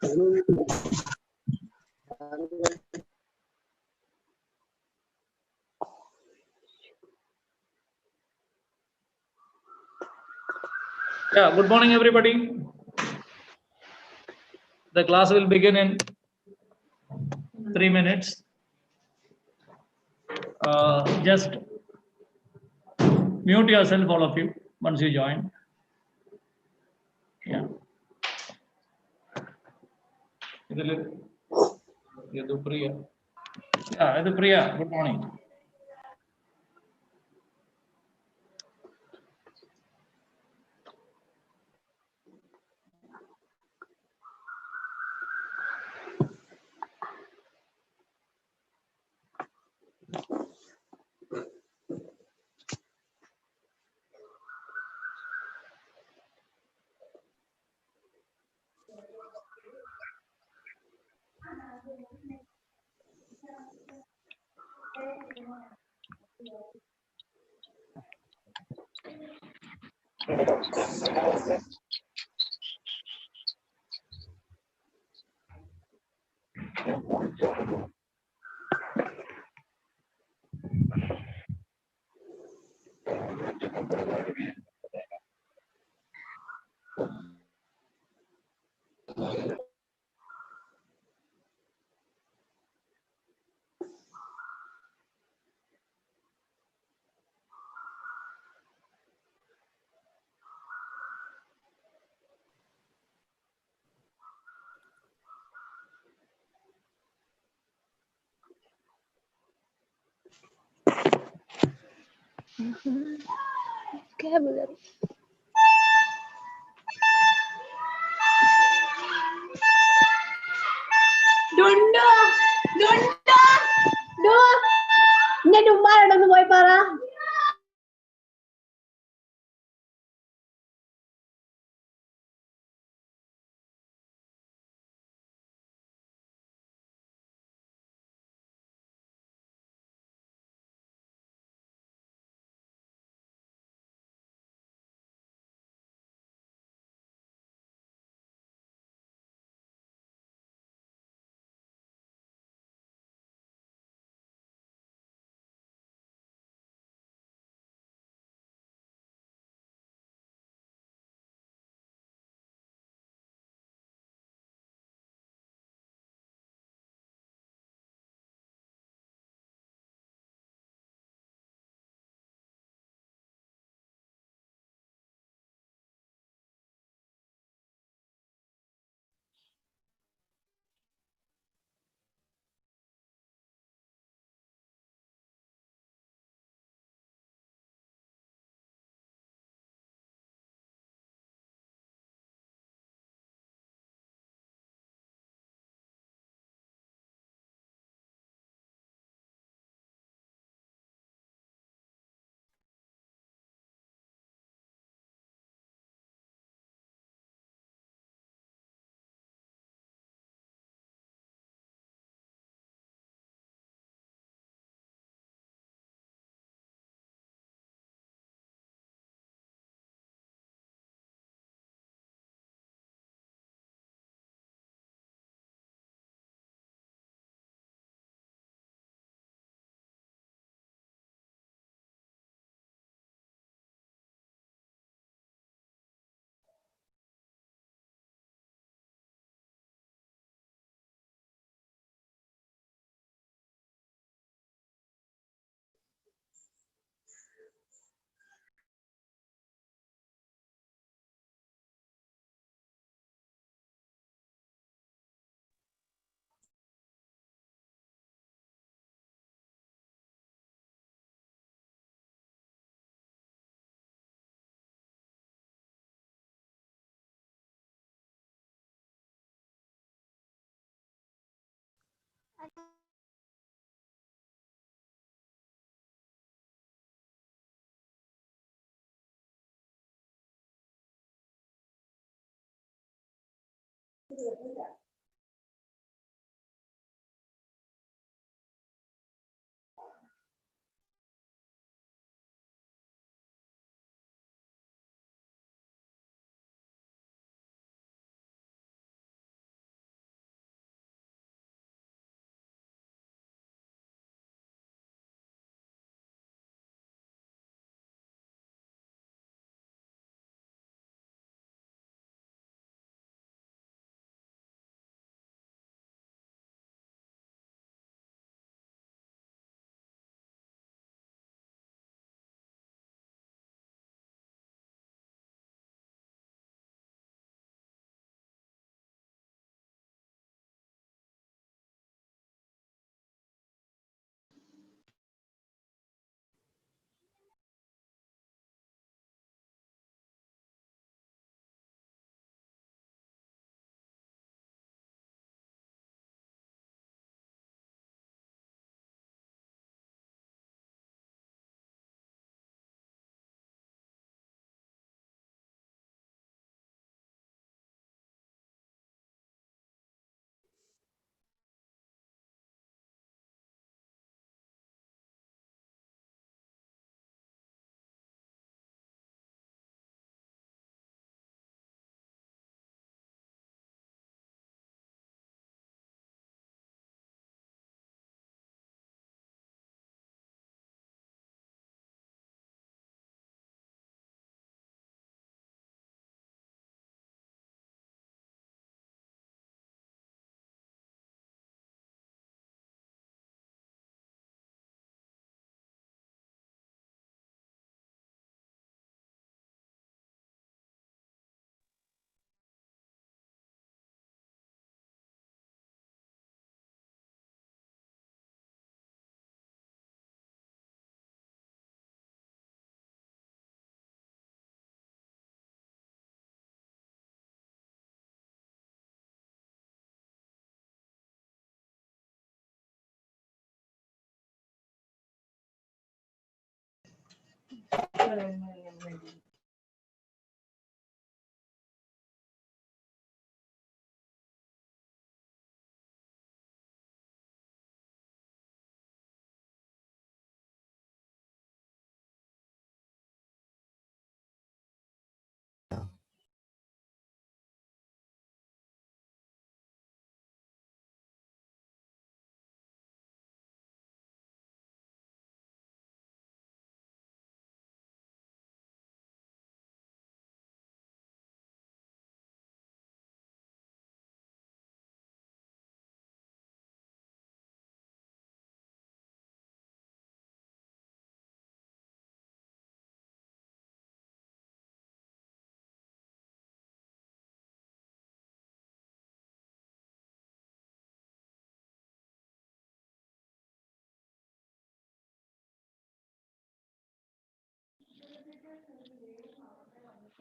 Yeah, good morning, everybody. The class will begin in 3 minutes. Just mute yourself, all of you, once you join. Yeah. Priya. Yeah, Priya, good morning. Vocabulary. Dundo, dundo, do. Ini dumar ada sebuah parah.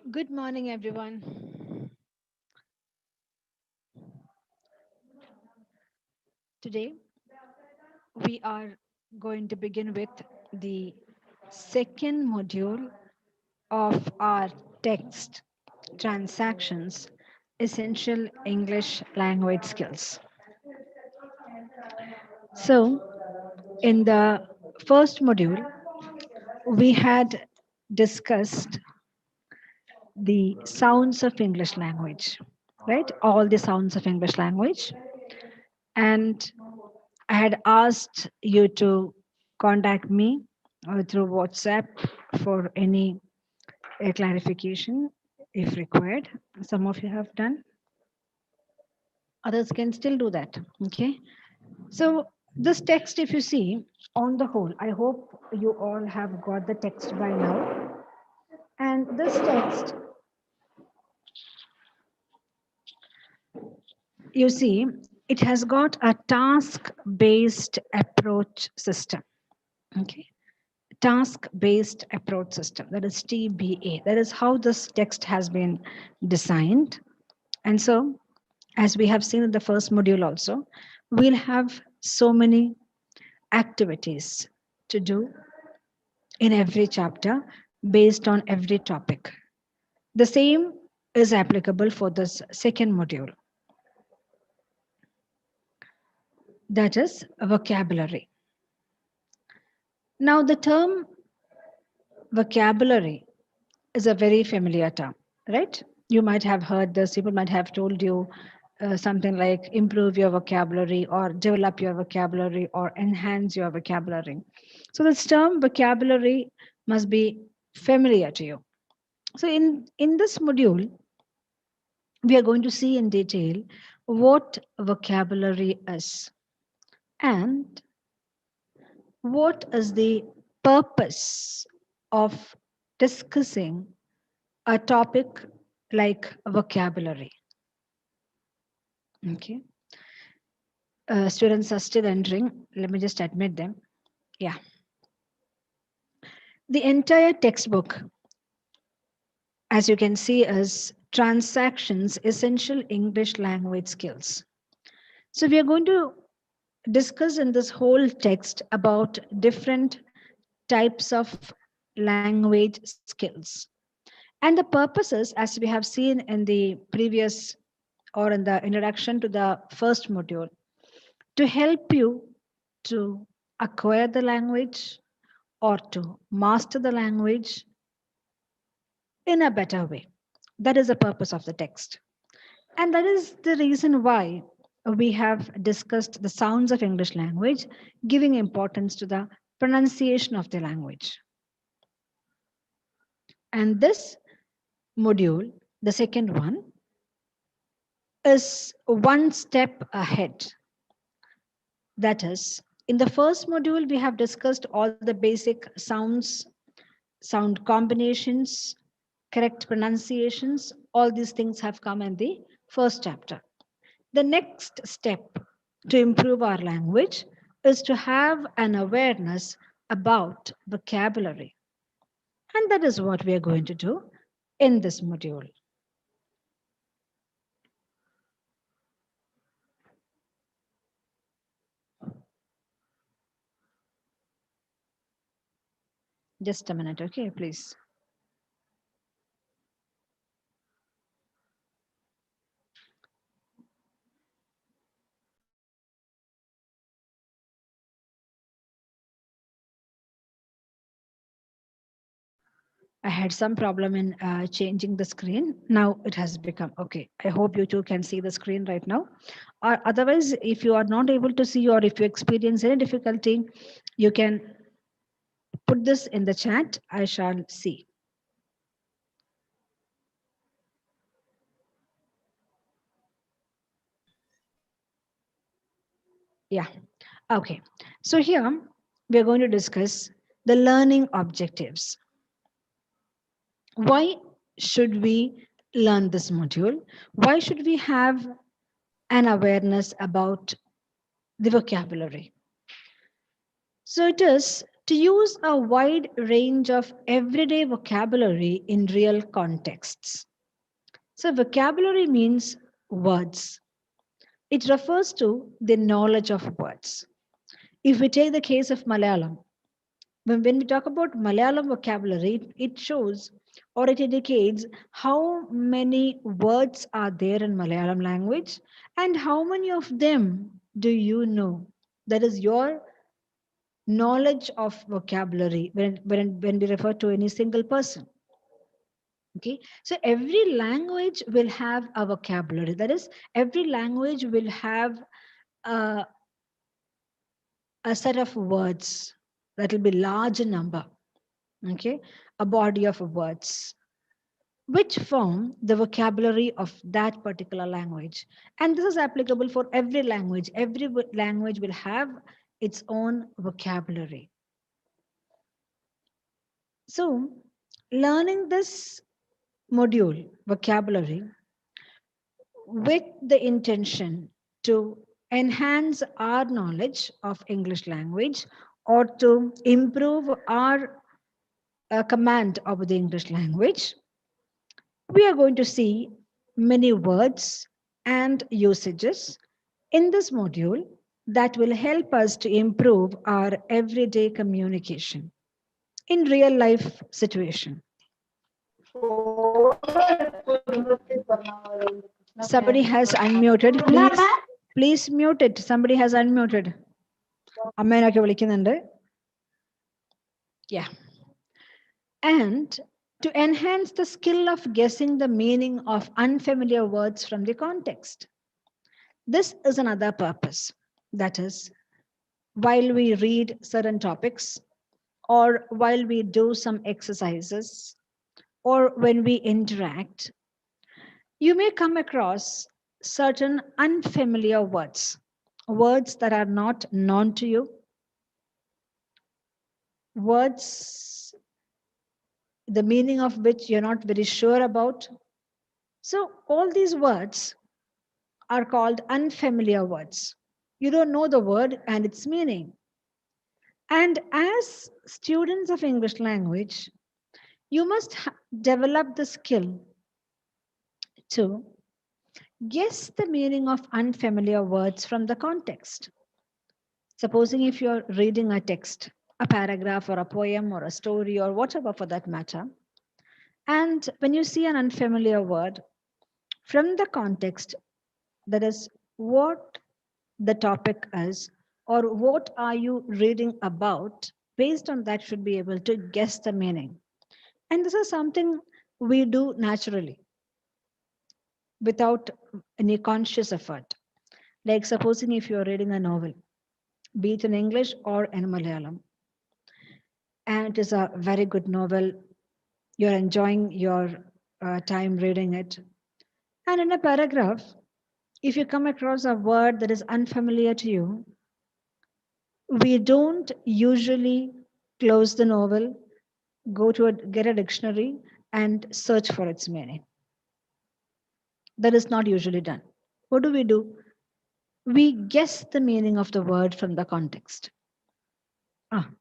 Good morning, everyone. Today, we are going to begin with the second module of our text transactions essential English language skills. So, in the first module, we had discussed the sounds of English language, right? All the sounds of English language. And I had asked you to contact me through WhatsApp for any clarification if required. Some of you have done, others can still do that. Okay. So, this text, if you see, on the whole, I hope you all have got the text by now. And this text, you see, it has got a task based approach system. Okay. Task based approach system, that is TBA. That is how this text has been designed. And so, as we have seen in the first module also, we'll have so many activities to do in every chapter based on every topic. The same is applicable for this second module, that is vocabulary. Now, the term vocabulary is a very familiar term, right? You might have heard this, people might have told you something like improve your vocabulary or develop your vocabulary or enhance your vocabulary. So, this term vocabulary must be familiar to you. So, in this module, we are going to see in detail what vocabulary is and what is the purpose of discussing a topic like vocabulary. Okay. Students are still entering. Let me just admit them. Yeah. The entire textbook, as you can see, is Transactions Essential English Language Skills. So we are going to discuss in this whole text about different types of language skills. And the purposes, as we have seen in the previous or in the introduction to the first module, to help you to acquire the language or to master the language in a better way. That is the purpose of the text. And that is the reason why we have discussed the sounds of English language, giving importance to the pronunciation of the language. And this module, the second one, is one step ahead. That is, in the first module, we have discussed all the basic sounds, sound combinations, correct pronunciations. All these things have come in the first chapter. The next step to improve our language is to have an awareness about vocabulary. And that is what we are going to do in this module. Just a minute, okay, please. I had some problem in changing the screen. Now it has become okay. I hope you too can see the screen right now. Or otherwise, if you are not able to see or if you experience any difficulty, you can put this in the chat. I shall see. Yeah. Okay. So here we are going to discuss the learning objectives. Why should we learn this module? Why should we have an awareness about the vocabulary? So it is to use a wide range of everyday vocabulary in real contexts. So vocabulary means words. It refers to the knowledge of words. If we take the case of Malayalam, when we talk about Malayalam vocabulary, it shows or it indicates how many words are there in Malayalam language and how many of them do you know. That is your knowledge of vocabulary when we refer to any single person. Okay, so every language will have a vocabulary. That is, every language will have a, a set of words that will be large in number. Okay, a body of words which form the vocabulary of that particular language. And this is applicable for every language. Every language will have its own vocabulary. So, learning this module, vocabulary, with the intention to enhance our knowledge of English language or to improve our command of the English language, we are going to see many words and usages in this module that will help us to improve our everyday communication in real life situation. Somebody has unmuted. Please mute it. Somebody has unmuted. അമ്മേനൊക്കെ വിളിക്കുന്നുണ്ട്. Yeah. And to enhance the skill of guessing the meaning of unfamiliar words from the context. This is another purpose. That is, while we read certain topics, or while we do some exercises, or when we interact, you may come across certain unfamiliar words, words that are not known to you, words the meaning of which you're not very sure about. So, all these words are called unfamiliar words. You don't know the word and its meaning. And as students of English language, you must develop the skill to guess the meaning of unfamiliar words from the context. Supposing if you're reading a text, a paragraph or a poem or a story or whatever for that matter, and when you see an unfamiliar word, from the context, that is what the topic is or what are you reading about, based on that should be able to guess the meaning. And this is something we do naturally without any conscious effort. Like supposing if you're reading a novel, be it in English or in Malayalam, and it is a very good novel, you're enjoying your time reading it. And in a paragraph, if you come across a word that is unfamiliar to you, we don't usually close the novel, go to get a dictionary, and search for its meaning. That is not usually done. What do? We guess the meaning of the word from the context.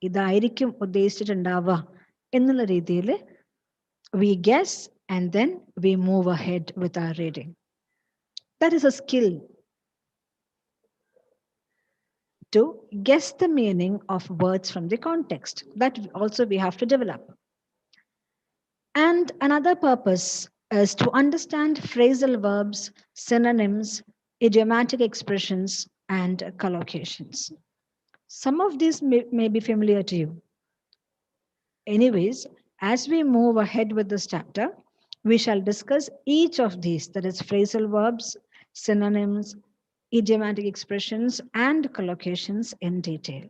ഇതായിരിക്കും ഉദ്ദേശിച്ചിട്ടുണ്ടാവുക എന്നുള്ള രീതിയിൽ we guess and then we move ahead with our reading. That is a skill to guess the meaning of words from the context. That also we have to develop. And another purpose is to understand phrasal verbs, synonyms, idiomatic expressions, and collocations. Some of these may be familiar to you. Anyways, As we move ahead with this chapter, we shall discuss each of these, that is, phrasal verbs, synonyms, idiomatic expressions, and collocations in detail.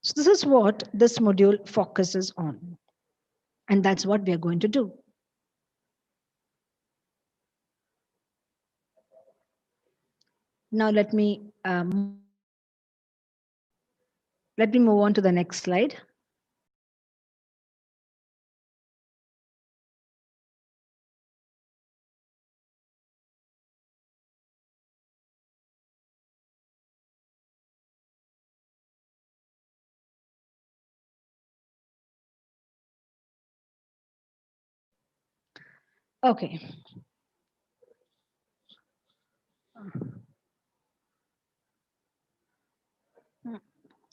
So, this is what this module focuses on, and that's what we are going to do. Now, let me move on to the next slide. Okay.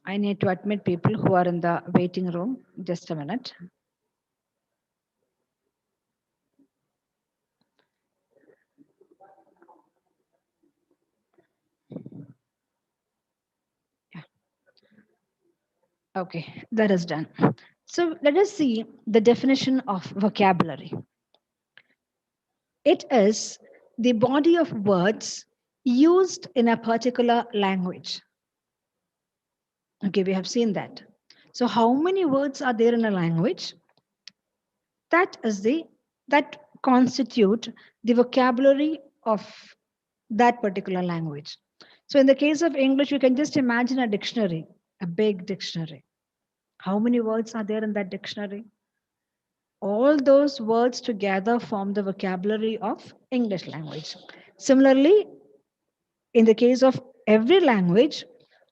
I need to admit people who are in the waiting room. Just a minute. Yeah. Okay, that is done. So let us see the definition of vocabulary. It is the body of words used in a particular language. Okay, we have seen that. So how many words are there in a language? That constitute the vocabulary of that particular language. So in the case of English, you can just imagine a dictionary, a big dictionary. How many words are there in that dictionary? All those words together form the vocabulary of English language. Similarly, in the case of every language,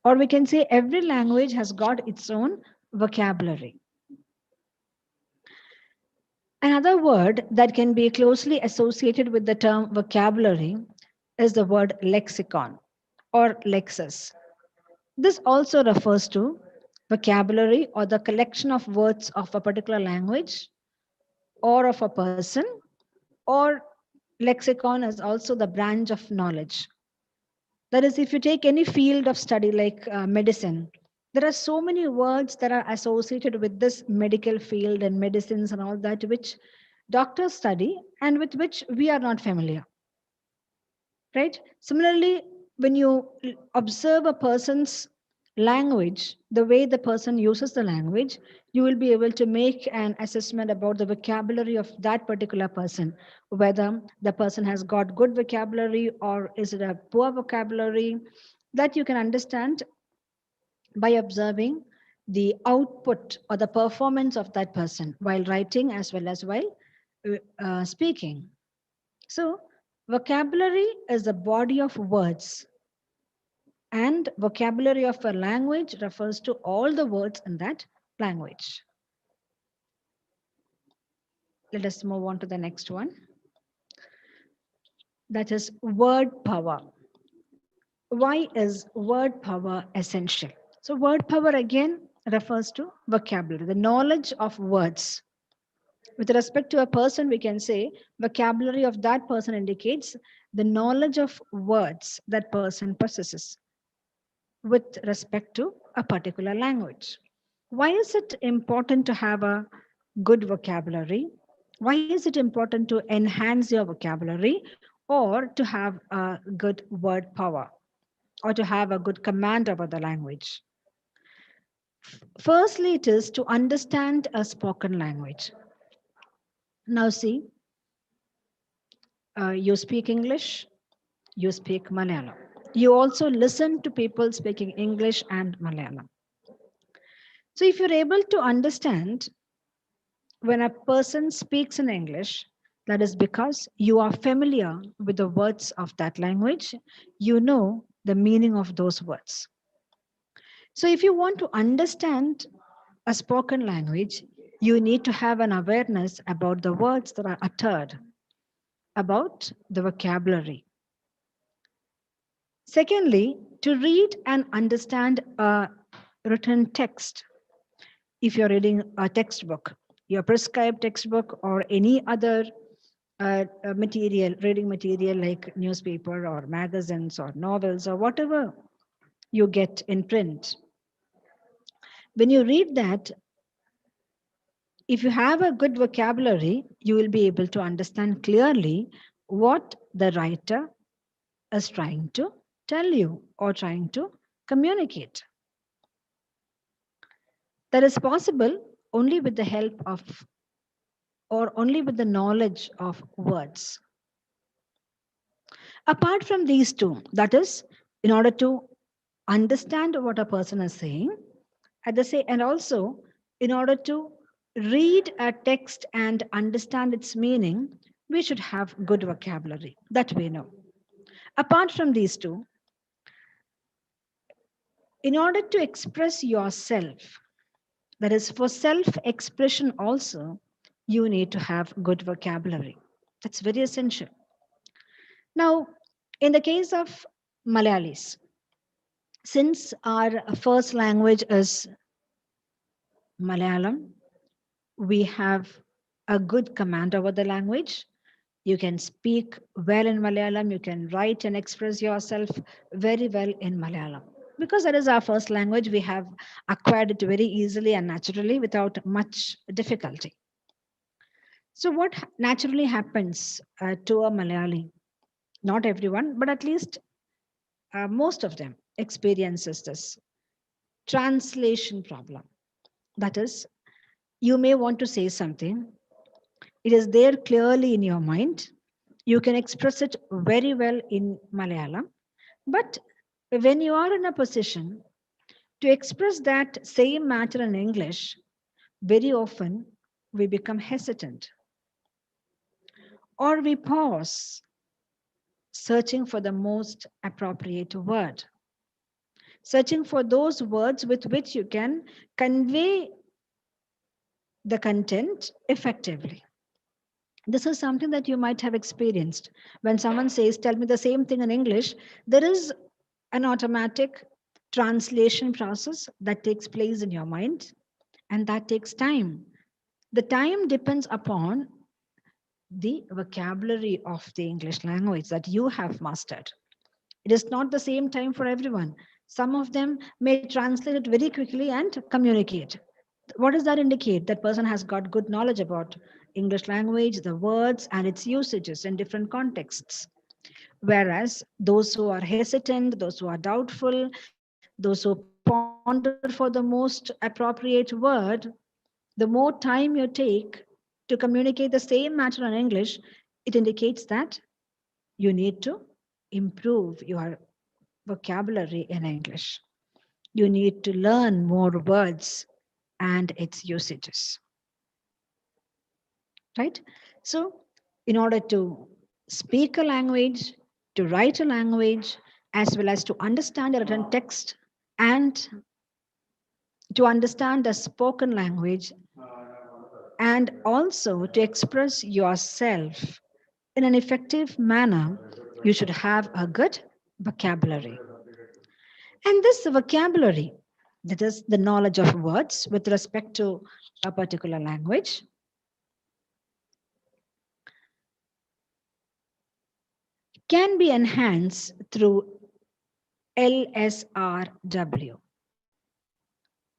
or we can say every language has got its own vocabulary. Another word that can be closely associated with the term vocabulary is the word lexicon or lexis. This also refers to vocabulary or the collection of words of a particular language or of a person, or lexicon is also the branch of knowledge. That is, if you take any field of study like medicine, there are so many words that are associated with this medical field and medicines and all that, which doctors study and with which we are not familiar. Right? Similarly, when you observe a person's language, the way the person uses the language, you will be able to make an assessment about the vocabulary of that particular person, whether the person has got good vocabulary or is it a poor vocabulary. That you can understand by observing the output or the performance of that person while writing as well as while speaking. So, vocabulary is a body of words, and vocabulary of a language refers to all the words in that language. Let us move on to the next one. That is word power. Why is word power essential? So, word power again refers to vocabulary, the knowledge of words. With respect to a person, we can say vocabulary of that person indicates the knowledge of words that person possesses with respect to a particular language. Why is it important to have a good vocabulary? Why is it important to enhance your vocabulary or to have a good word power or to have a good command over the language? Firstly, it is to understand a spoken language. Now, see, you speak English, you speak Malayalam. You also listen to people speaking English and Malayalam. So, if you're able to understand when a person speaks in English, that is because you are familiar with the words of that language, you know the meaning of those words. So, if you want to understand a spoken language, you need to have an awareness about the words that are uttered, about the vocabulary. Secondly, to read and understand a written text, if you're reading a textbook, your prescribed textbook or any other material, reading material like newspaper or magazines or novels or whatever you get in print. When you read that, If you have a good vocabulary, you will be able to understand clearly what the writer is trying to tell you or trying to communicate. That is possible only with the help of or only with the knowledge of words. Apart from these two, that is, in order to understand what a person is saying, at the same and also in order to read a text and understand its meaning, we should have good vocabulary. That we know. Apart from these two, in order to express yourself, that is, for self expression also, you need to have good vocabulary. That's very essential. Now, in the case of Malayalis, since our first language is Malayalam, we have a good command over the language. You can speak well in Malayalam, you can write and express yourself very well in Malayalam. Because that is our first language, we have acquired it very easily and naturally without much difficulty. So, what naturally happens to a Malayali? Not everyone, but at least most of them experiences this translation problem. That is, you may want to say something, it is there clearly in your mind. You can express it very well in Malayalam, but when you are in a position to express that same matter in English, very often we become hesitant or we pause, searching for the most appropriate word, searching for those words with which you can convey the content effectively. This is something that you might have experienced. When someone says, tell me the same thing in English, there is an automatic translation process that takes place in your mind, and that takes time. The time depends upon the vocabulary of the English language that you have mastered. It is not the same time for everyone. Some of them may translate it very quickly and communicate. What does that indicate? That person has got good knowledge about English language, the words, and its usages in different contexts. Whereas those who are hesitant, those who are doubtful, those who ponder for the most appropriate word, the more time you take to communicate the same matter in English, it indicates that you need to improve your vocabulary in English. You need to learn more words and its usages. Right? So, in order to speak a language, to write a language, as well as to understand a written text and to understand the spoken language, and also to express yourself in an effective manner, you should have a good vocabulary. And this vocabulary, that is the knowledge of words with respect to a particular language, can be enhanced through LSRW.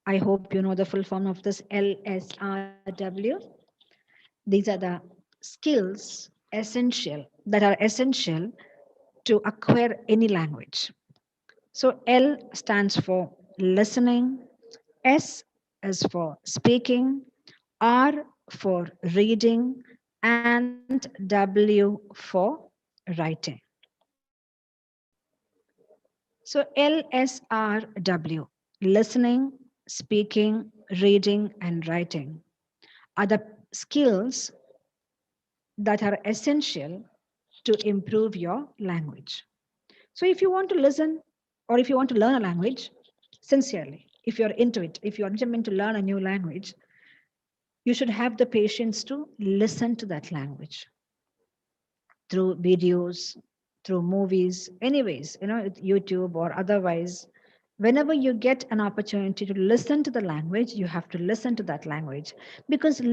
I hope you know the full form of this LSRW. These are the skills essential to acquire any language. So L stands for listening, S is for speaking, R for reading, and W for writing. So LSRW, listening, speaking, reading, and writing, are the skills that are essential to improve your language. So if you want to listen or if you want to learn a language sincerely, if you're into it, if you're determined to learn a new language, you should have the patience to listen to that language through videos, through movies, anyways, YouTube or otherwise. Whenever you get an opportunity to listen to the language, you have to listen to that language, because through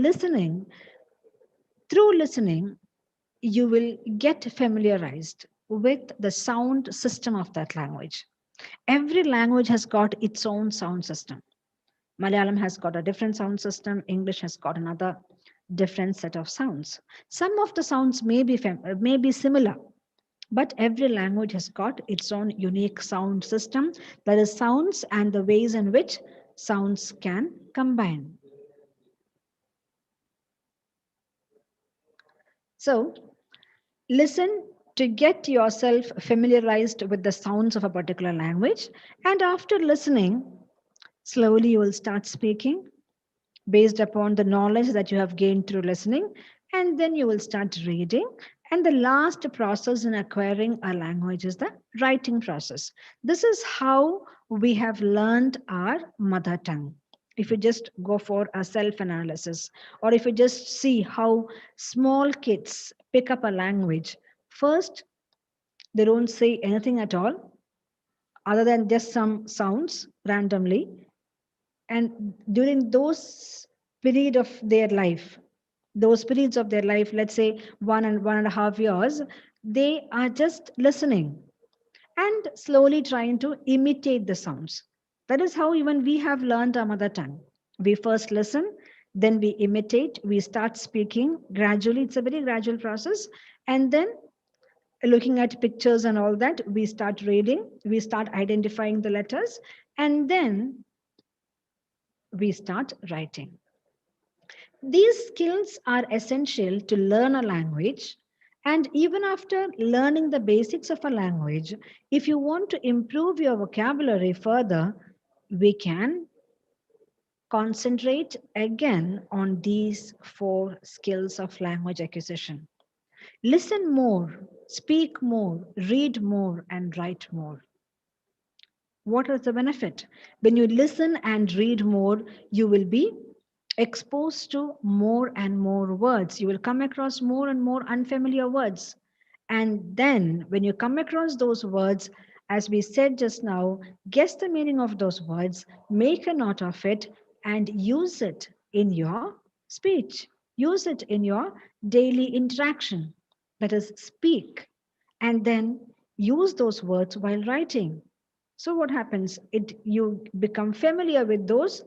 listening, you will get familiarized with the sound system of that language. Every language has got its own sound system. Malayalam has got a different sound system. English has got another different set of sounds. Some of the sounds may be similar, but every language has got its own unique sound system. That is sounds and the ways in which sounds can combine. So listen to get yourself familiarized with the sounds of a particular language. And after listening, slowly you will start speaking based upon the knowledge that you have gained through listening. And then you will start reading. And the last process in acquiring a language is the writing process. This is how we have learned our mother tongue. If you just go for a self analysis, or if you just see how small kids pick up a language, first, they don't say anything at all other than just some sounds randomly. And during those periods of their life, let's say 1 and 1.5 years, they are just listening and slowly trying to imitate the sounds. That is how even we have learned our mother tongue. We first listen, then we imitate, we start speaking gradually. It's a very gradual process. And then looking at pictures and all that, we start reading, we start identifying the letters, and then we start writing. These skills are essential to learn a language. And even after learning the basics of a language, if you want to improve your vocabulary further, we can concentrate again on these four skills of language acquisition. Listen more, speak more, read more, and write more. What is the benefit? When you listen and read more, you will be exposed to more and more words. You will come across more and more unfamiliar words. And then, when you come across those words, as we said just now, guess the meaning of those words, make a note of it, and use it in your speech. Use it in your daily interaction. That is, speak. And then use those words while writing. So what happens? You become familiar with those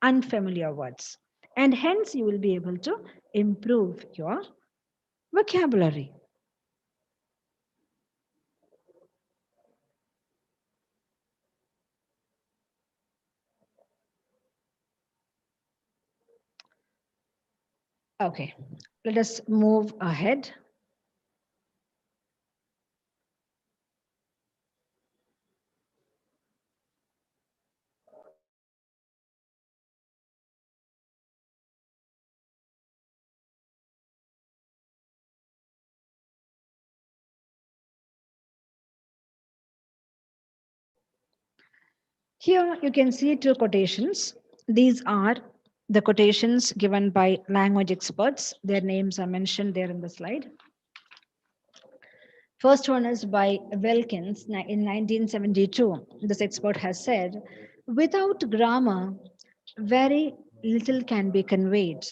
unfamiliar words. And hence you will be able to improve your vocabulary. Okay, let us move ahead. Here you can see two quotations. These are the quotations given by language experts. Their names are mentioned there in the slide. First one is by Wilkins in 1972. This expert has said, without grammar, very little can be conveyed.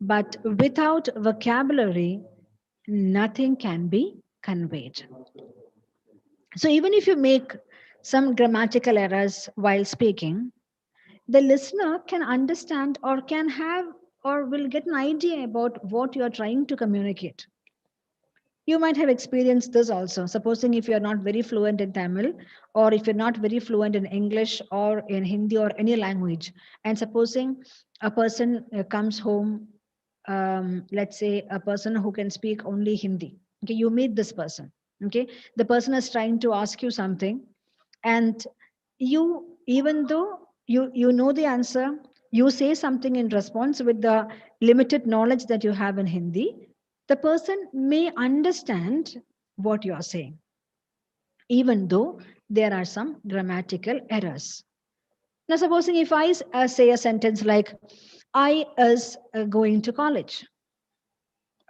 But without vocabulary, nothing can be conveyed. So even if you make some grammatical errors while speaking, the listener can understand or can have or will get an idea about what you are trying to communicate. You might have experienced this also. Supposing if you're not very fluent in Tamil, or if you're not very fluent in English or in Hindi or any language, and supposing a person comes home, let's say a person who can speak only Hindi. Okay, you meet this person. Okay, the person is trying to ask you something, and you, even though you know the answer, you say something in response with the limited knowledge that you have in Hindi, the person may understand what you are saying, even though there are some grammatical errors. Now, supposing if I say a sentence like, I is going to college.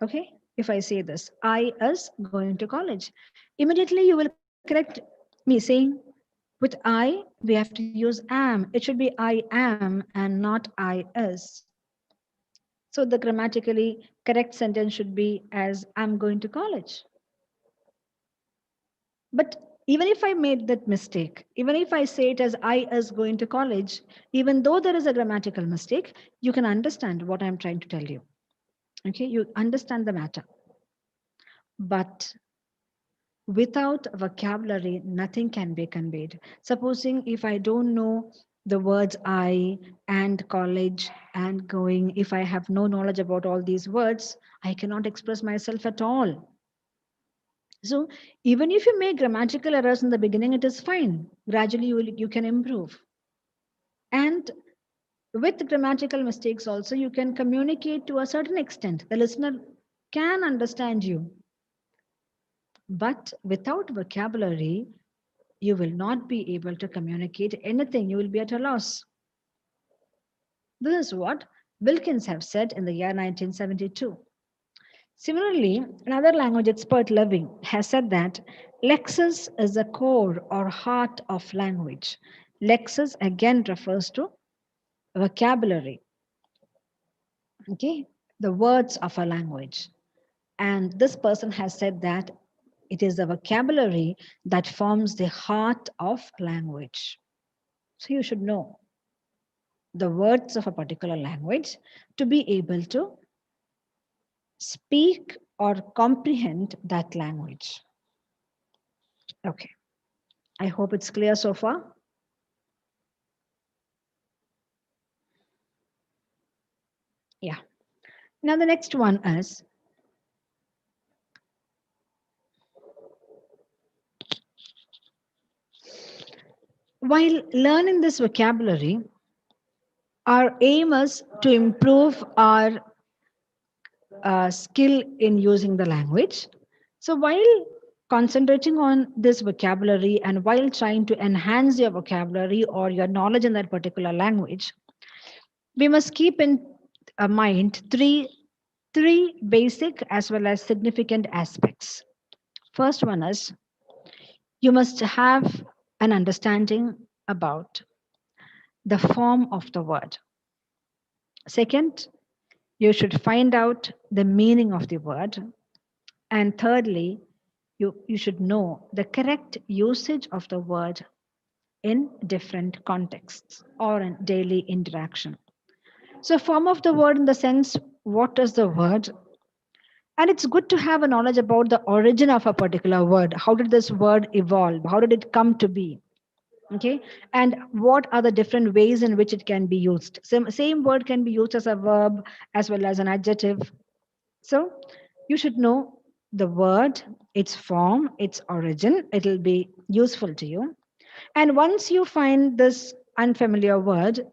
Okay, if I say this, I is going to college, immediately you will correct me saying, with I, we have to use am. It should be I am and not I is. So the grammatically correct sentence should be as I'm going to college. But Even if I made that mistake, even if I say it as I is going to college, even though there is a grammatical mistake, you can understand what I'm trying to tell you. Okay, you understand the matter. But without vocabulary, nothing can be conveyed. Supposing if I don't know the words I and college and going, if I have no knowledge about all these words, I cannot express myself at all. So even if you make grammatical errors in the beginning, it is fine. Gradually, you can improve. And with grammatical mistakes also, you can communicate to a certain extent. The listener can understand you. But without vocabulary, you will not be able to communicate anything. You will be at a loss. This is what Wilkins have said in the year 1972. Similarly, another language expert, Leving, has said that lexis is the core or heart of language. Lexis again refers to vocabulary, okay, the words of a language. And this person has said that it is the vocabulary that forms the heart of language. So you should know the words of a particular language to be able to speak or comprehend that language. Okay, I hope it's clear so far. Yeah. Now the next one is while learning this vocabulary, our aim is to improve our skill in using the language. So while concentrating on this vocabulary and while trying to enhance your vocabulary or your knowledge in that particular language, we must keep in mind three basic as well as significant aspects. First one is you must have an understanding about the form of the word. Second, you should find out the meaning of the word. And thirdly, you should know the correct usage of the word in different contexts or in daily interaction. So, form of the word in the sense, what is the word? And it's good to have a knowledge about the origin of a particular word. How did this word evolve? How did it come to be? Okay, and what are the different ways in which it can be used? Same word can be used as a verb as well as an adjective. So you should know the word, its form, its origin. It will be useful to you. And once you find this unfamiliar word,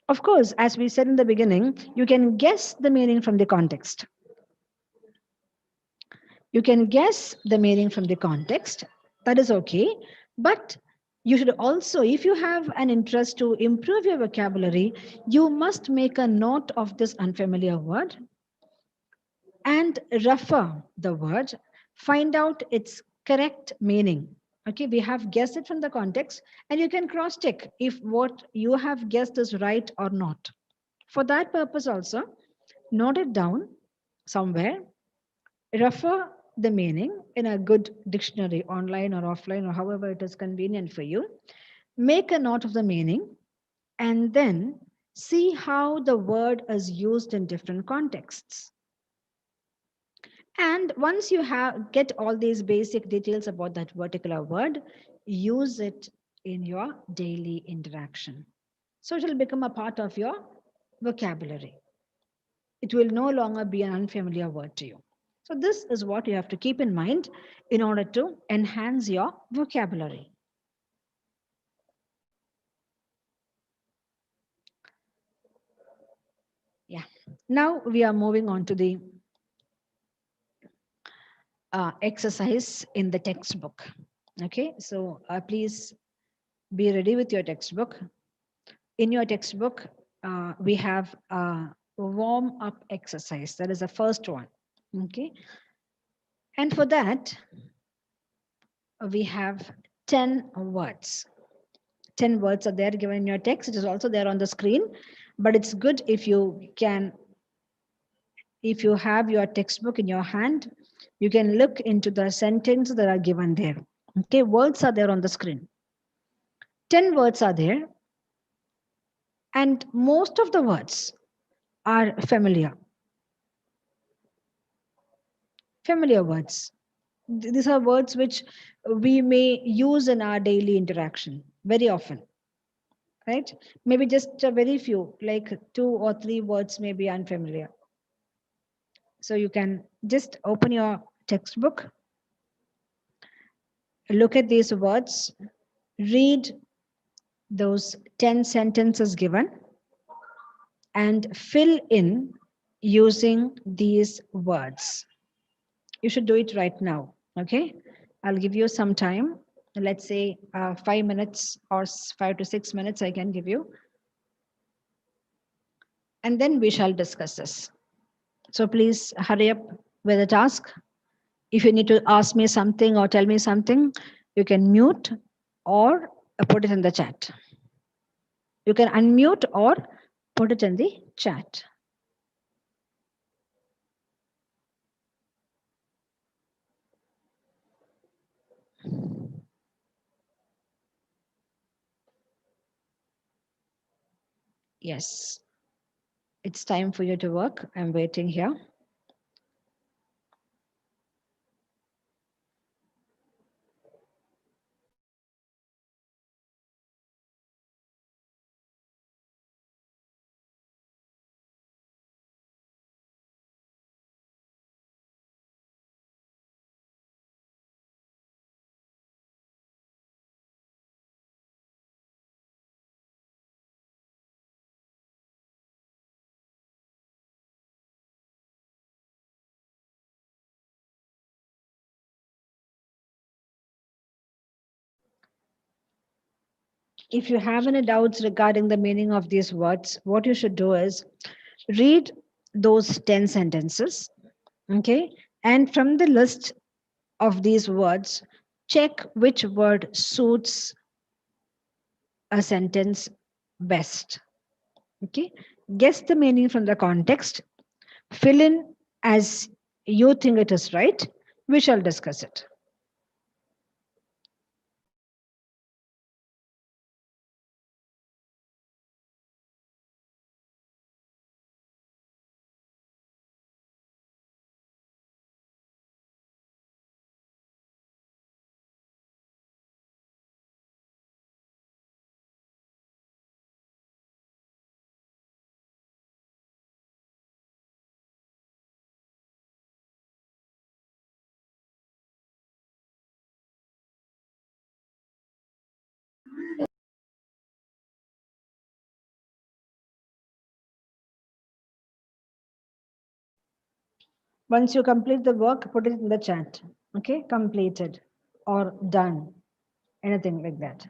of course, as we said in the beginning, you can guess the meaning from the context. You can guess the meaning from the context. That is okay. But you should also, if you have an interest to improve your vocabulary, you must make a note of this unfamiliar word and refer the word, find out its correct meaning. Okay, we have guessed it from the context, and you can cross check if what you have guessed is right or not. For that purpose, also, note it down somewhere, refer the meaning in a good dictionary, online or offline, or however it is convenient for you. Make a note of the meaning, and then see how the word is used in different contexts. And once you have get all these basic details about that particular word, use it in your daily interaction. So it will become a part of your vocabulary. It will no longer be an unfamiliar word to you. So this is what you have to keep in mind in order to enhance your vocabulary. Yeah. Now we are moving on to the exercise in the textbook. Okay, so please be ready with your textbook. In your textbook, we have a warm up exercise. That is the first one. Okay, and for that, we have 10 words. 10 words are there given in your text. It is also there on the screen, but it's good if you can, if you have your textbook in your hand, you can look into the sentences that are given there. Okay, words are there on the screen. 10 words are there, and most of the words are familiar. Familiar words. These are words which we may use in our daily interaction very often, right? Maybe just a very few, like 2 or 3 words may be unfamiliar. So you can just open your textbook, look at these words, read those 10 sentences given, and fill in using these words. You should do it right now. Okay. I'll give you some time. Let's say 5 minutes or 5 to 6 minutes, I can give you. And then we shall discuss this. So please hurry up with the task. If you need to ask me something or tell me something, you can mute or put it in the chat. You can unmute or put it in the chat. Yes, it's time for you to work. I'm waiting here. If you have any doubts regarding the meaning of these words, what you should do is read those 10 sentences, okay? And from the list of these words, check which word suits a sentence best, okay? Guess the meaning from the context, fill in as you think it is right. We shall discuss it. Once you complete the work, put it in the chat. Okay, completed or done, anything like that.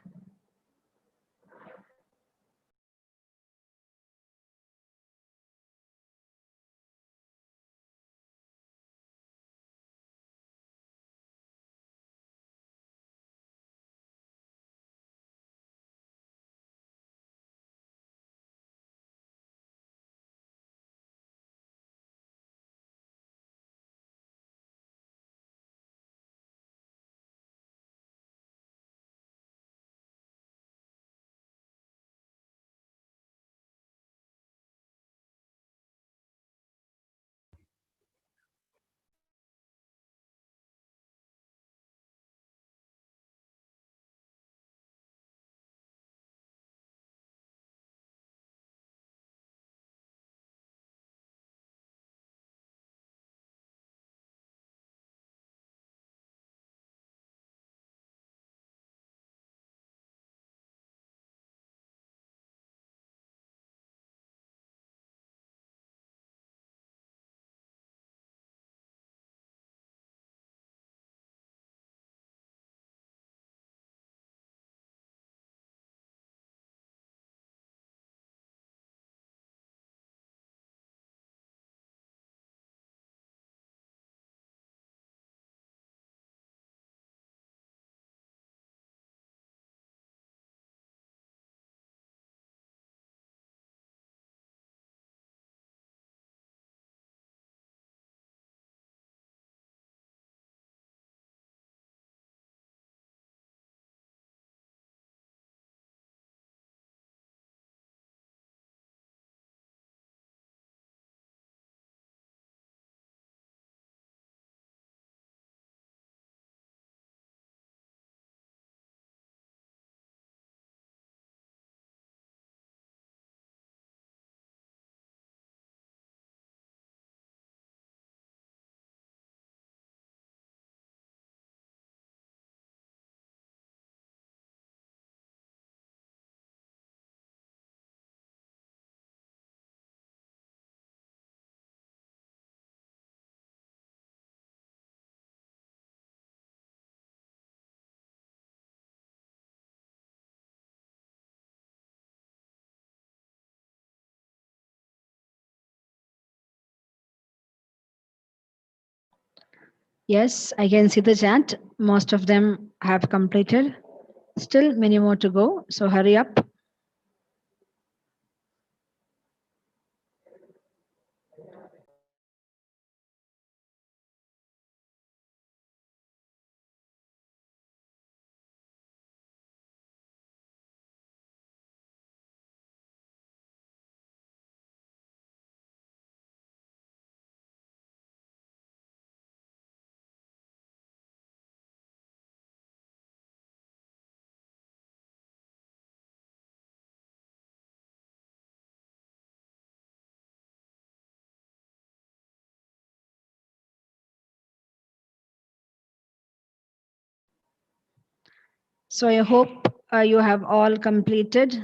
Yes, I can see the chat. Most of them have completed. Still many more to go. So hurry up. So I hope you have all completed,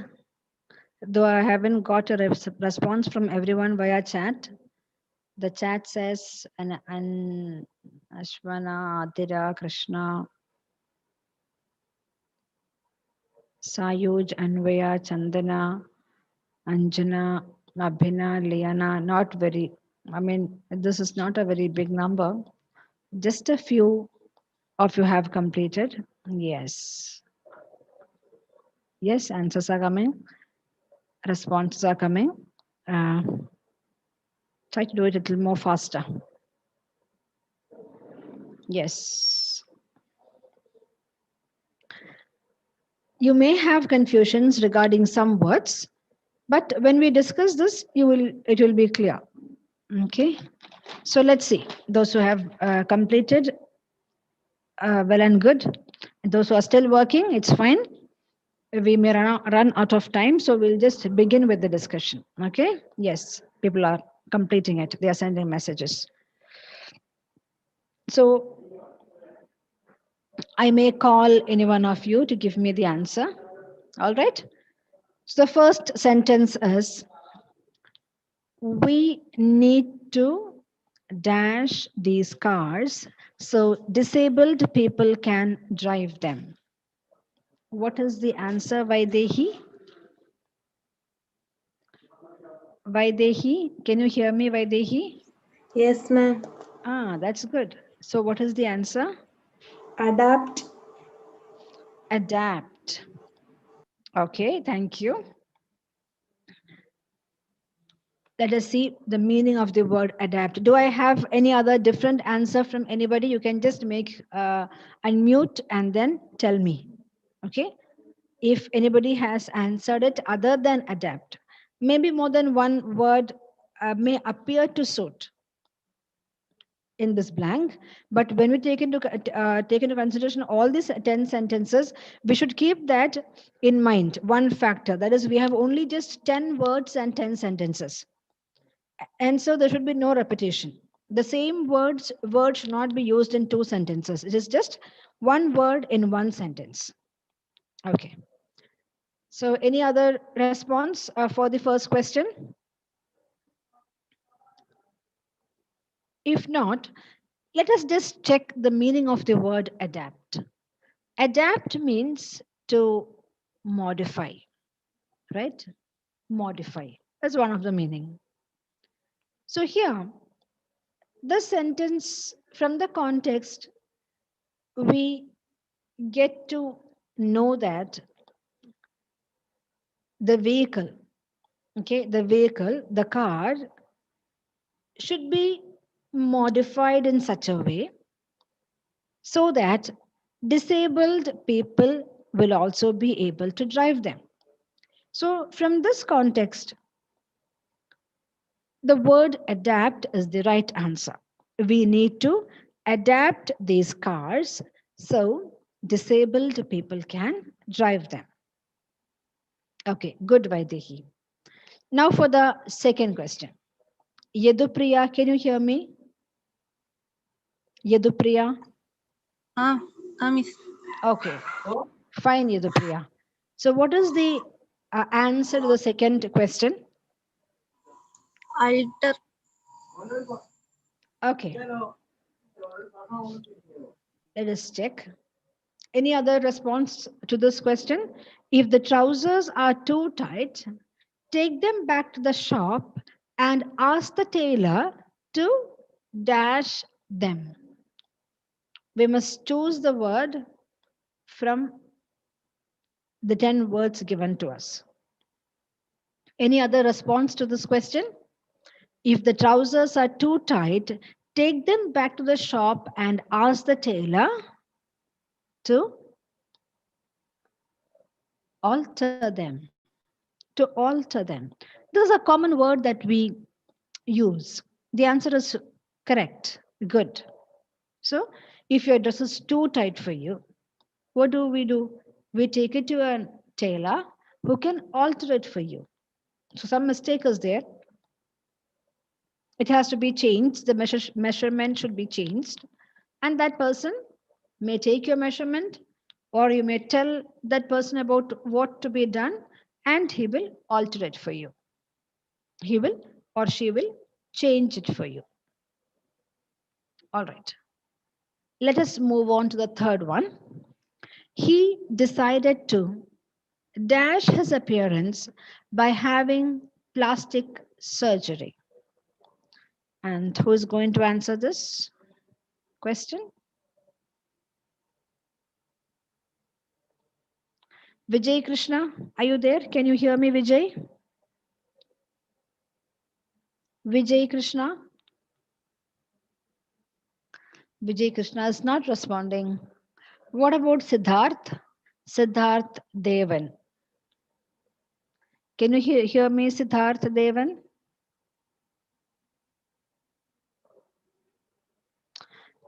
though I haven't got a response from everyone via chat. The chat says, and Ashwana, Adira, Krishna, Sayuj, Anvaya, Chandana, Anjana, Abhina, Liana, not very, I mean, this is not a very big number. Just a few of you have completed. Yes. Yes, answers are coming. Responses are coming. Uh, try to do it a little more faster. Yes. You may have confusions regarding some words, but when we discuss this, it will be clear. Okay. So let's see. Those who have completed, well and good. Those who are still working, it's fine. We may run out of time, so we'll just begin with the discussion. Okay. Yes, people are completing it. They are sending messages. So I may call any one of you to give me the answer. All right. So the first sentence is, we need to dash these cars so disabled people can drive them. What is the answer, Vaidehi? Vaidehi, can you hear me, Vaidehi? Yes, ma'am. Ah, that's good. So what is the answer? Adapt. Adapt. Okay, thank you. Let us see the meaning of the word adapt. Do I have any other different answer from anybody? You can just make unmute and then tell me. Okay. If anybody has answered it other than adapt, maybe more than one word may appear to suit in this blank, but when we take into consideration all these 10 sentences, we should keep that in mind. One factor, that is, we have only just 10 words and 10 sentences, and so there should be no repetition. The same word should not be used in two sentences. It is just one word in one sentence. Okay. So any other response for the first question? If not, let us just check the meaning of the word adapt. Adapt means to modify, right? Modify. That's one of the meaning. So here, the sentence, from the context, we get to know that the vehicle, okay, the car should be modified in such a way so that disabled people will also be able to drive them. So, from this context, the word adapt is the right answer. We need to adapt these cars so disabled people can drive them. Okay, good, Vaidehi. Now for the second question. Yedupriya, can you hear me? Yedupriya? Miss. Okay, fine, Yedupriya. So, what is the answer to the second question? Alter. Okay. Let us check. Any other response to this question? If the trousers are too tight, take them back to the shop and ask the tailor to dash them. We must choose the word from the 10 words given to us. Any other response to this question? If the trousers are too tight, take them back to the shop and ask the tailor to alter them. To alter them. This is a common word that we use. The answer is correct. Good. So, if your dress is too tight for you, what do? We take it to a tailor who can alter it for you. So, some mistake is there. It has to be changed. The measurement should be changed. And that person may take your measurement, or you may tell that person about what to be done, and he will alter it for you. He will or she will change it for you. All right. Let us move on to the third one. He decided to dash his appearance by having plastic surgery. And who is going to answer this question? Vijay Krishna, are you there? Can you hear me, Vijay? Vijay Krishna? Vijay Krishna is not responding. What about Siddharth? Siddharth Devan. Can you hear me, Siddharth Devan?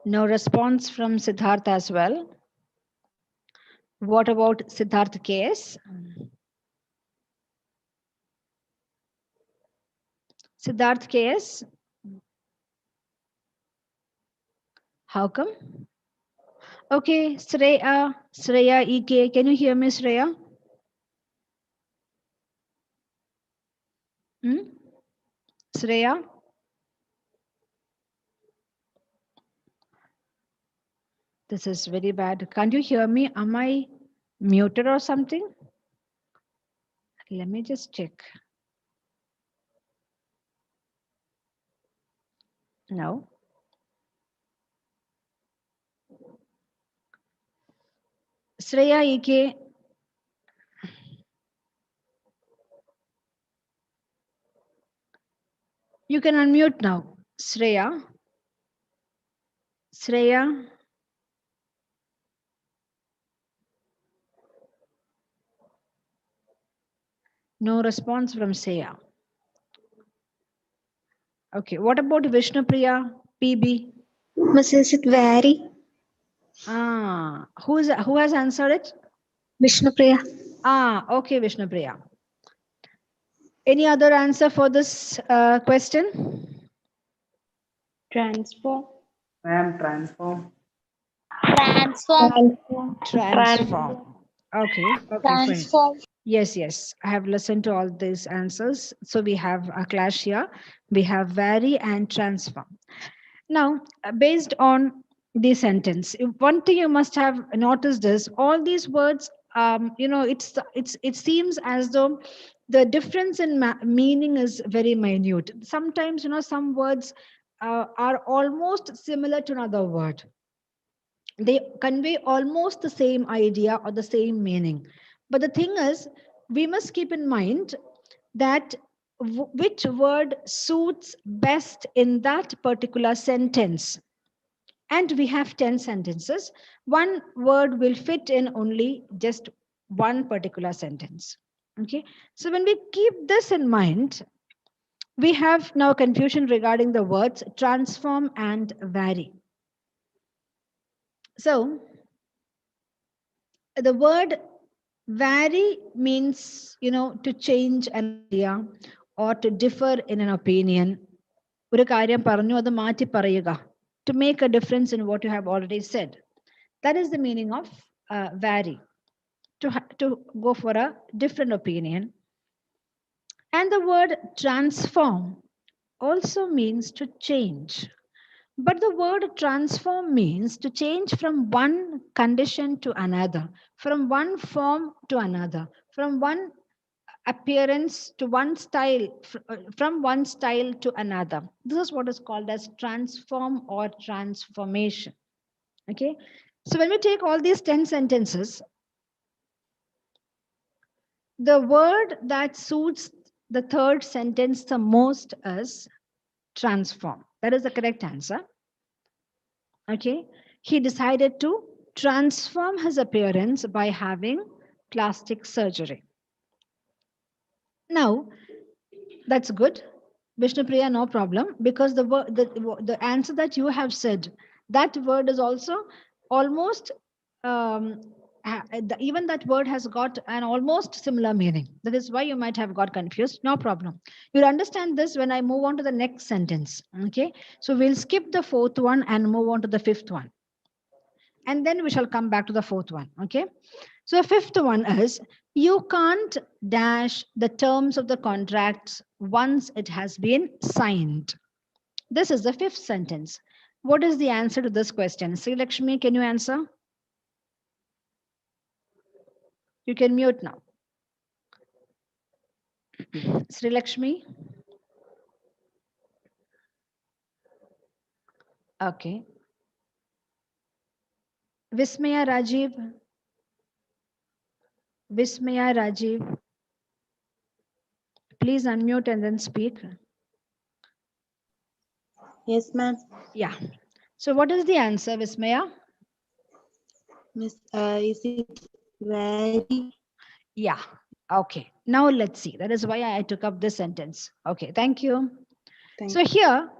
No response from Siddharth as well. What about Siddharth KS? Siddharth KS? How come? Okay, Shreya EK. Can you hear me, Shreya? Shreya? This is very bad. Can't you hear me? Am I muted or something? Let me just check. No. Shreya EK. You can unmute now. Shreya. Shreya. No response from Shreya. Okay, what about Vishnupriya PB? Miss, is it vary? Who has answered it? Vishnupriya. Okay, Vishnupriya. Any other answer for this question? Transform. Ma'am, transform. Transform. Transform. Okay, fine. Transform. Yes. I have listened to all these answers. So we have a clash here. We have vary and transform. Now, based on the sentence, one thing you must have noticed is all these words. It seems as though the difference in meaning is very minute. Sometimes, some words are almost similar to another word. They convey almost the same idea or the same meaning. But the thing is, we must keep in mind that which word suits best in that particular sentence. And we have 10 sentences. One word will fit in only just one particular sentence. Okay. So when we keep this in mind, we have now confusion regarding the words transform and vary. So the word vary means, to change an idea or to differ in an opinion. ഒരു കാര്യം പറഞ്ഞു അത് മാറ്റി പറയുക. To make a difference in what you have already said. That is the meaning of vary. To go for a different opinion. And the word transform also means to change. But the word transform means to change from one condition to another, from one form to another, from one appearance to one style, from one style to another. This is what is called as transform or transformation. Okay. So when we take all these 10 sentences, the word that suits the third sentence the most is transform. That is the correct answer. Okay. He decided to transform his appearance by having plastic surgery. Now, that's good. Vishnupriya, no problem, because the answer that you have said, that word is also almost, even that word has got an almost similar meaning. That is why you might have got confused. No problem. You'll understand this when I move on to the next sentence. Okay. So we'll skip the fourth one and move on to the fifth one. And then we shall come back to the fourth one. Okay. So fifth one is, you can't dash the terms of the contract once it has been signed. This is the fifth sentence. What is the answer to this question? Sri Lakshmi, can you answer? You can mute now. Sri Lakshmi? Okay. Vismaya Rajiv? Vismaya Rajiv? Please unmute and then speak. Yes, ma'am. Yeah. So what is the answer, Vismaya? Miss, is it very? Yeah. Okay. Now let's see. That is why I took up this sentence. Okay. Thank you. So here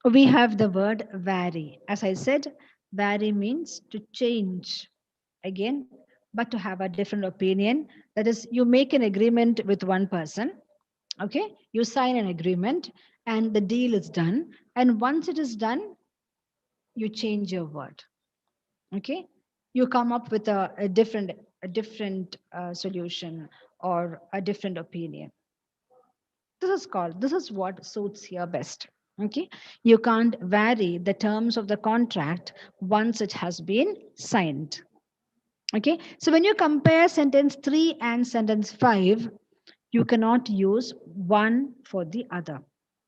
we have the word vary. As I said, vary means to change again, but to have a different opinion. That is, you make an agreement with one person. Okay. You sign an agreement and the deal is done. And once it is done, you change your word. Okay. You come up with a different solution or a different opinion. This is what suits here best. Okay. You can't vary the terms of the contract once it has been signed. Okay. So when you compare sentence 3 and sentence 5, you cannot use one for the other.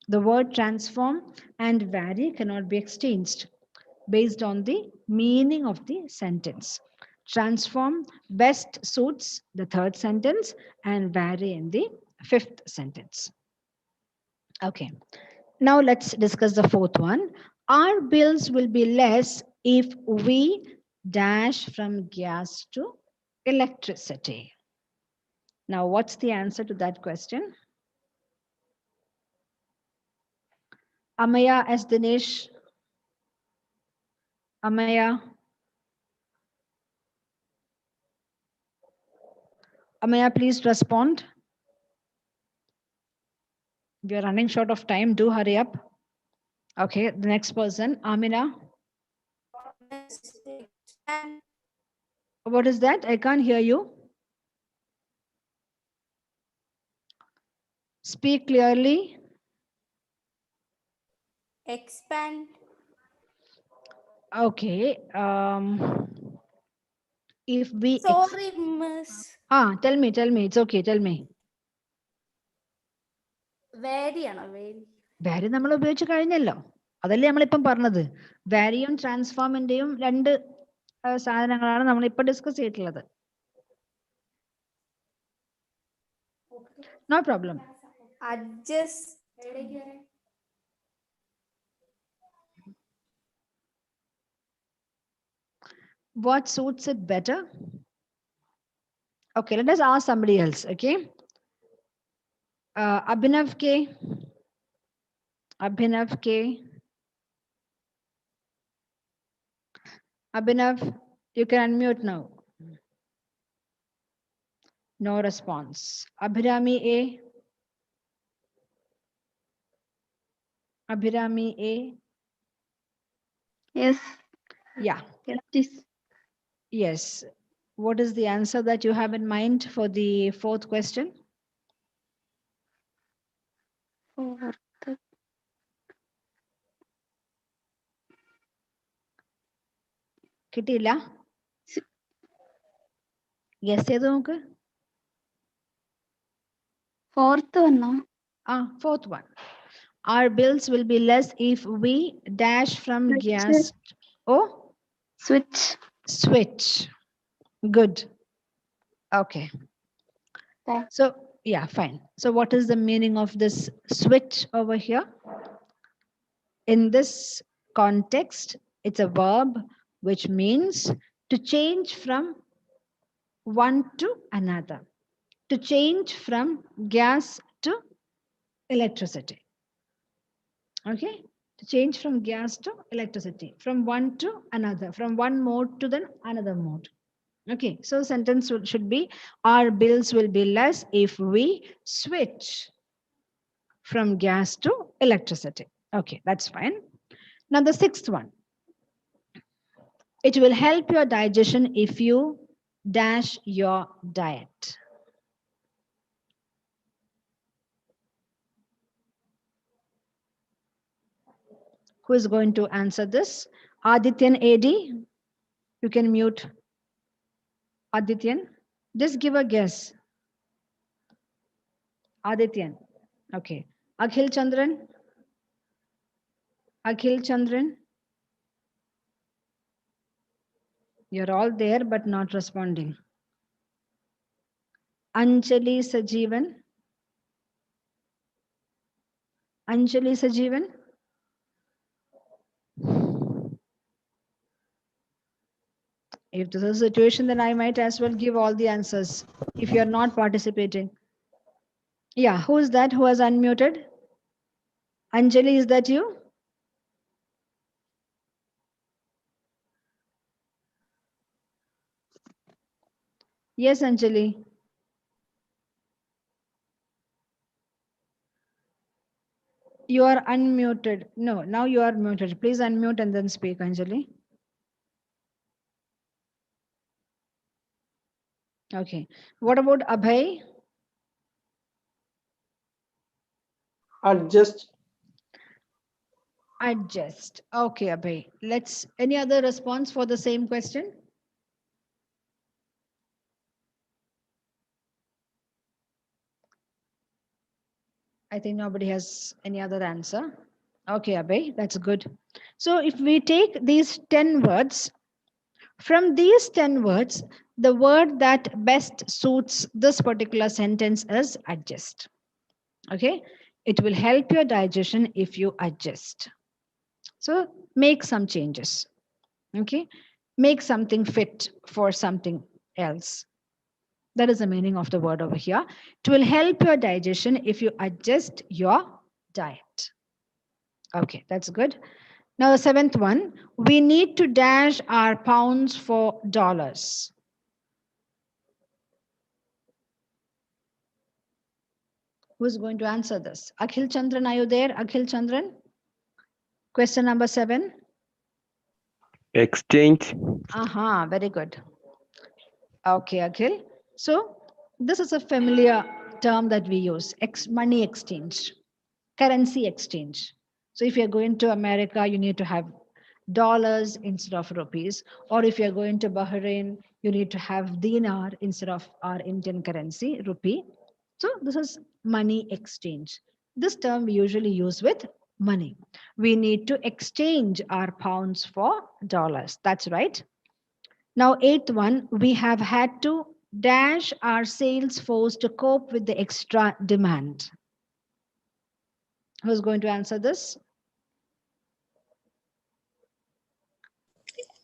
The word transform and vary cannot be exchanged based on the meaning of the sentence. Transform best suits the third sentence and vary in the fifth sentence. Okay. Now let's discuss the fourth one. Our bills will be less if we dash from gas to electricity. Now, what's the answer to that question? Amaya S. Dinesh. Amaya. Amaya, please respond. We are running short of time. Do hurry up. Okay, the next person, Amina. What is that? I can't hear you. Speak clearly. Expand. Okay. If we Sorry, miss. tell me. It's okay. Tell me. Very very. വാരി നമ്മൾ ഉപയോഗിച്ച് കഴിഞ്ഞല്ലോ. അതല്ലേ നമ്മളിപ്പം പറഞ്ഞത്. വാരിയും ട്രാൻസ്ഫോമിന്റെയും രണ്ട് സാധനങ്ങളാണ് നമ്മൾ ഇപ്പൊ ഡിസ്കസ് ചെയ്തിട്ടുള്ളത്. No problem. Adjust. What suits it better? Okay, let us ask somebody else. Okay. Abhinav K. Abhinav K. Abhinav, you can unmute now. No response. Abhirami A. Abhirami A. Yes. Yeah. Yes, please. Yes. What is the answer that you have in mind for the fourth question? Fourth. കിട്ടിയില്ല? Guess ചെയ്ത് നോക്ക്. Fourth one. Fourth one. Our bills will be less if we dash from gas. Oh? Switch. Switch. Good. Okay. Thanks. So, yeah, fine. So what is the meaning of this switch over here? In this context, it's a verb which means to change from one to another, to change from gas to electricity. Okay, to change from gas to electricity, from one to another, from one mode to then another mode. Okay, so sentence should be, our bills will be less if we switch from gas to electricity. Okay, that's fine. Now the sixth one, it will help your digestion if you dash your diet. Who is going to answer this? Adityan AD, you can mute Adityan. Just give a guess. Adityan. Okay. Akhil Chandran. Akhil Chandran. You're all there but not responding. Anjali Sajeevan. Anjali Sajeevan. If this is a situation, then I might as well give all the answers if you're not participating. Yeah, who is that who has unmuted? Anjali, is that you? Yes, Anjali. You are unmuted. No, now you are muted. Please unmute and then speak, Anjali. Okay. What about Abhay? Adjust. Adjust. Okay, Abhay. Let's, any other response for the same question? I think nobody has any other answer. Okay, Abhay, that's good. So if we take these 10 words, from these 10 words, the word that best suits this particular sentence is adjust. Okay, it will help your digestion if you adjust. So make some changes. Okay, make something fit for something else. That is the meaning of the word over here. It will help your digestion if you adjust your diet. Okay, that's good. Now the seventh one, we need to dash our pounds for dollars. Who's going to answer this? Akhil Chandran, are you there? Akhil Chandran? Question number 7. Exchange. Aha, very good. Okay, Akhil. So this is a familiar term that we use, money exchange, currency exchange. So if you're going to America, you need to have dollars instead of rupees. Or if you're going to Bahrain, you need to have dinar instead of our Indian currency, rupee. So this is money exchange. This term we usually use with money. We need to exchange our pounds for dollars. That's right. Now, 8th one, we have had to dash our sales force to cope with the extra demand. Who's going to answer this?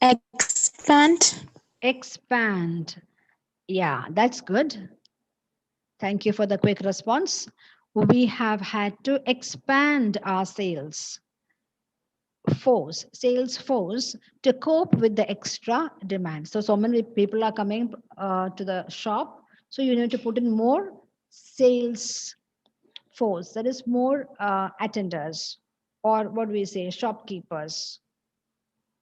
Expand. Expand. Yeah, that's good. Thank you for the quick response. We have had to expand our sales force to cope with the extra demand. So many people are coming to the shop. So you need to put in more sales force, that is more attenders, or what we say, shopkeepers,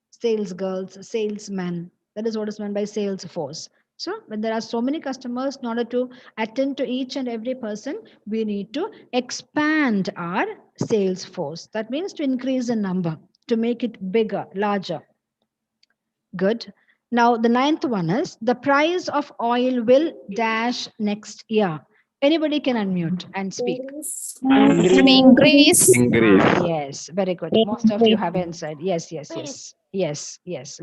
sales girls, salesmen. That is what is meant by sales force. So when there are so many customers, in order to attend to each and every person, we need to expand our sales force. That means to increase the number, to make it bigger, larger. Good. Now the 9th one is, the price of oil will dash next year. Anybody can unmute and speak. Increase. Increase. Yes, very good. Most of you have answered. Yes.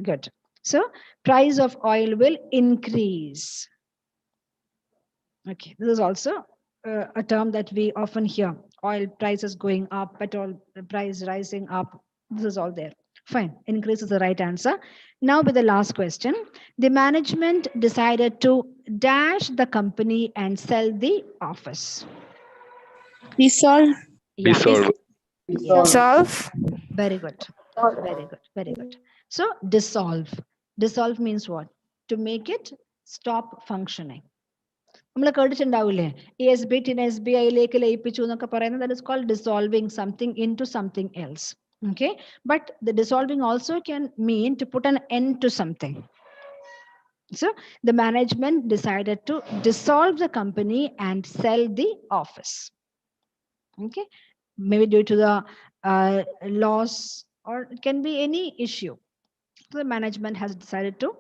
Good. So price of oil will increase. Okay, this is also a term that we often hear. Oil prices going up, petrol price rising up. This is all there. Fine, increase is the right answer. Now with the last question. The management decided to dash the company and sell the office. Dissolve. Yeah, Dissolve. Dissolve. very good. Very good. Very good. So dissolve. Dissolve means what? To make it stop functioning. നമ്മൾ കേട്ടിട്ടുണ്ടാവില്ലേ ESB SBI ലേക്ക് ലയിപ്പിച്ചു എന്നൊക്കെ പറയുന്നത് that is called dissolving something into something else. Okay, but the dissolving also can mean to put an end to something. So the management decided to dissolve the company and sell the office. Okay, maybe due to the loss, or it can be any issue. So the management has decided to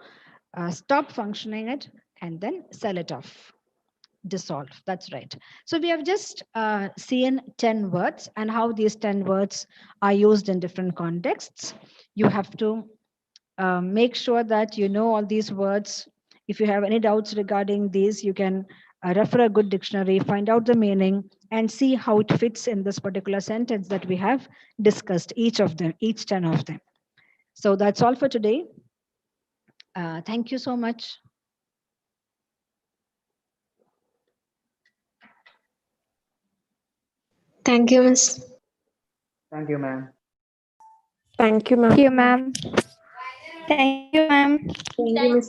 stop functioning it and then sell it off. Dissolve, that's right. So we have just seen 10 words and how these 10 words are used in different contexts. You have to make sure that you know all these words. If you have any doubts regarding these, you can refer a good dictionary, find out the meaning, and see how it fits in this particular sentence that we have discussed, each of them, each 10 of them. So that's all for today. Thank you so much. Thank you, Miss. Thank you, ma'am. Thank you, ma'am. Thank you, ma'am. Thank you, ma'am. Thank you, Miss.